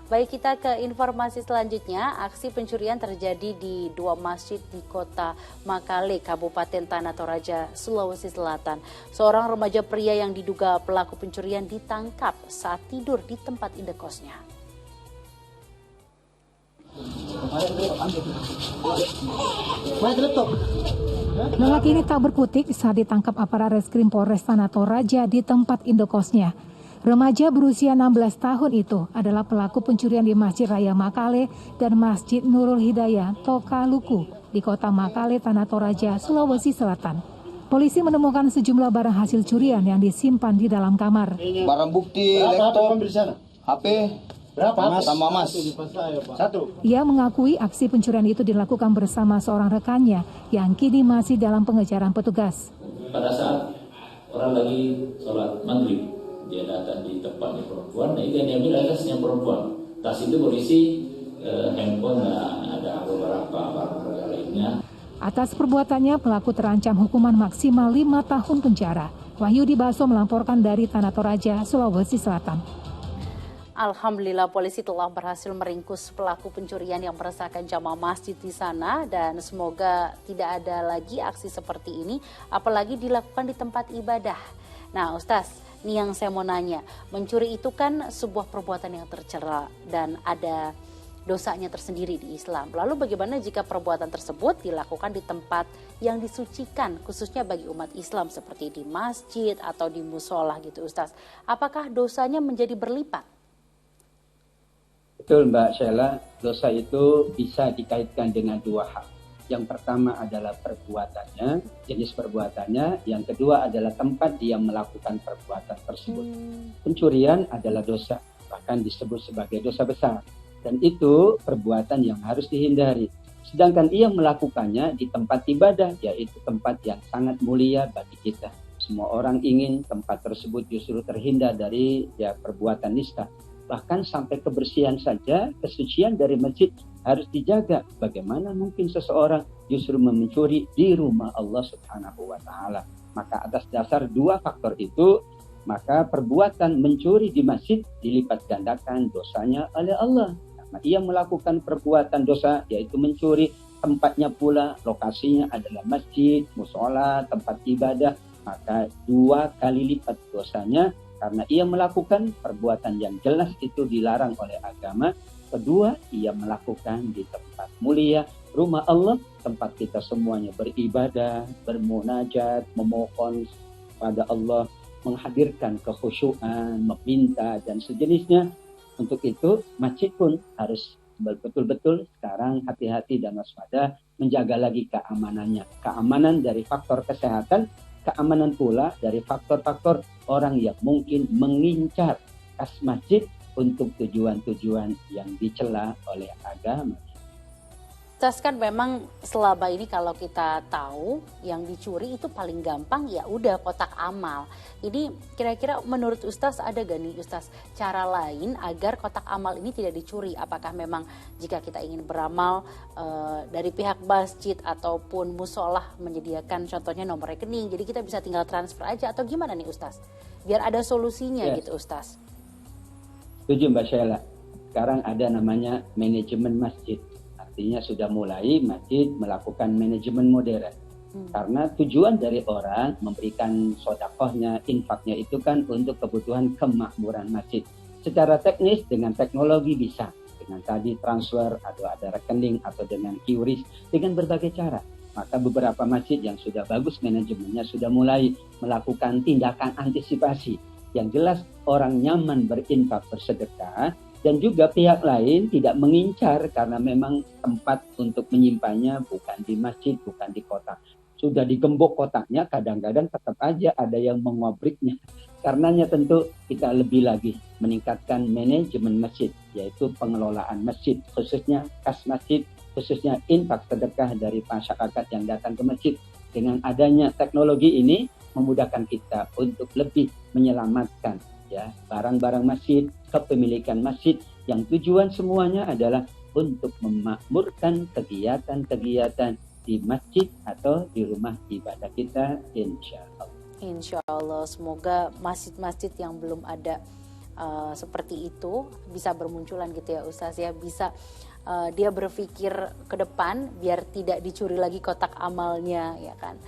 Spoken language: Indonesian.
Baik, kita ke informasi selanjutnya. Aksi pencurian terjadi di dua masjid di kota Makale, Kabupaten Tanah Toraja, Sulawesi Selatan. Seorang remaja pria yang diduga pelaku pencurian ditangkap saat tidur di tempat indekosnya. Lelaki ini tak berkutik saat ditangkap aparat Reskrim Polres Tanah Toraja di tempat indekosnya. Remaja berusia 16 tahun itu adalah pelaku pencurian di Masjid Raya Makale dan Masjid Nurul Hidayah Tokaluku di kota Makale, Tanah Toraja, Sulawesi Selatan. Polisi menemukan sejumlah barang hasil curian yang disimpan di dalam kamar. Barang bukti, laptop, HP, sama emas. Satu. Ia mengakui aksi pencurian itu dilakukan bersama seorang rekannya yang kini masih dalam pengejaran petugas. Pada saat orang lagi sholat maghrib, dia datang di tempatnya perempuan, nah itu yang diambil tasnya perempuan. Tas itu berisi handphone dan ada beberapa barang lainnya. Atas perbuatannya, pelaku terancam hukuman maksimal 5 tahun penjara. Wahyudi Baso melaporkan dari Tanah Toraja, Sulawesi Selatan. Alhamdulillah, polisi telah berhasil meringkus pelaku pencurian yang meresahkan jamaah masjid di sana, dan semoga tidak ada lagi aksi seperti ini, apalagi dilakukan di tempat ibadah. Nah, Ustaz, ini yang saya mau nanya, mencuri itu kan sebuah perbuatan yang tercela dan ada dosanya tersendiri di Islam. Lalu bagaimana jika perbuatan tersebut dilakukan di tempat yang disucikan, khususnya bagi umat Islam seperti di masjid atau di musola gitu, Ustaz? Apakah dosanya menjadi berlipat? Betul Mbak Sheila, dosa itu bisa dikaitkan dengan dua hal. Yang pertama adalah perbuatannya, jenis perbuatannya. Yang kedua adalah tempat dia melakukan perbuatan tersebut. Pencurian adalah dosa, bahkan disebut sebagai dosa besar. Dan itu perbuatan yang harus dihindari. Sedangkan ia melakukannya di tempat ibadah, yaitu tempat yang sangat mulia bagi kita. Semua orang ingin tempat tersebut justru terhindar dari perbuatan nista. Bahkan sampai kebersihan saja, kesucian dari masjid harus dijaga. Bagaimana mungkin seseorang justru mencuri di rumah Allah Subhanahu wa Ta'ala? Maka atas dasar dua faktor itu, maka perbuatan mencuri di masjid dilipat gandakan dosanya oleh Allah. Karena ia melakukan perbuatan dosa, yaitu mencuri, tempatnya pula, lokasinya adalah masjid, musola, tempat ibadah, maka 2 kali lipat dosanya. Karena ia melakukan perbuatan yang jelas itu dilarang oleh agama. Kedua, ia melakukan di tempat mulia, rumah Allah, tempat kita semuanya beribadah, bermunajat, memohon pada Allah, menghadirkan kekhusyuan, meminta, dan sejenisnya. Untuk itu, masjid pun harus betul-betul sekarang hati-hati dan waspada, menjaga lagi keamanannya. Keamanan dari faktor kesehatan, keamanan pula dari faktor-faktor orang yang mungkin mengincar kas masjid untuk tujuan-tujuan yang dicela oleh agama. Ustaz, kan memang selama ini kalau kita tahu yang dicuri itu paling gampang ya udah kotak amal. Ini kira-kira menurut Ustaz ada gak nih Ustaz cara lain agar kotak amal ini tidak dicuri? Apakah memang jika kita ingin beramal dari pihak masjid ataupun musolah menyediakan contohnya nomor rekening, jadi kita bisa tinggal transfer aja atau gimana nih Ustaz? Biar ada solusinya gitu Ustaz. Setuju Mbak Sheila. Sekarang ada namanya manajemen masjid. Artinya sudah mulai masjid melakukan manajemen modern. Karena tujuan dari orang memberikan sodakohnya, infaknya itu kan untuk kebutuhan kemakmuran masjid. Secara teknis dengan teknologi bisa. Dengan tadi transfer atau ada rekening atau dengan QRIS. Dengan berbagai cara. Maka beberapa masjid yang sudah bagus manajemennya sudah mulai melakukan tindakan antisipasi. Yang jelas orang nyaman berinfak bersedekah. Dan juga pihak lain tidak mengincar karena memang tempat untuk menyimpannya bukan di masjid, bukan di kotak. Sudah digembok kotaknya, kadang-kadang tetap aja ada yang mengobriknya. Karenanya tentu kita lebih lagi meningkatkan manajemen masjid, yaitu pengelolaan masjid, khususnya kas masjid, khususnya infak sedekah dari masyarakat yang datang ke masjid. Dengan adanya teknologi ini memudahkan kita untuk lebih menyelamatkan barang-barang masjid, kepemilikan masjid yang tujuan semuanya adalah untuk memakmurkan kegiatan-kegiatan di masjid atau di rumah ibadah kita, insya Allah. Insya Allah, semoga masjid-masjid yang belum ada seperti itu bisa bermunculan gitu ya Ustaz ya, bisa dia berpikir ke depan biar tidak dicuri lagi kotak amalnya ya kan.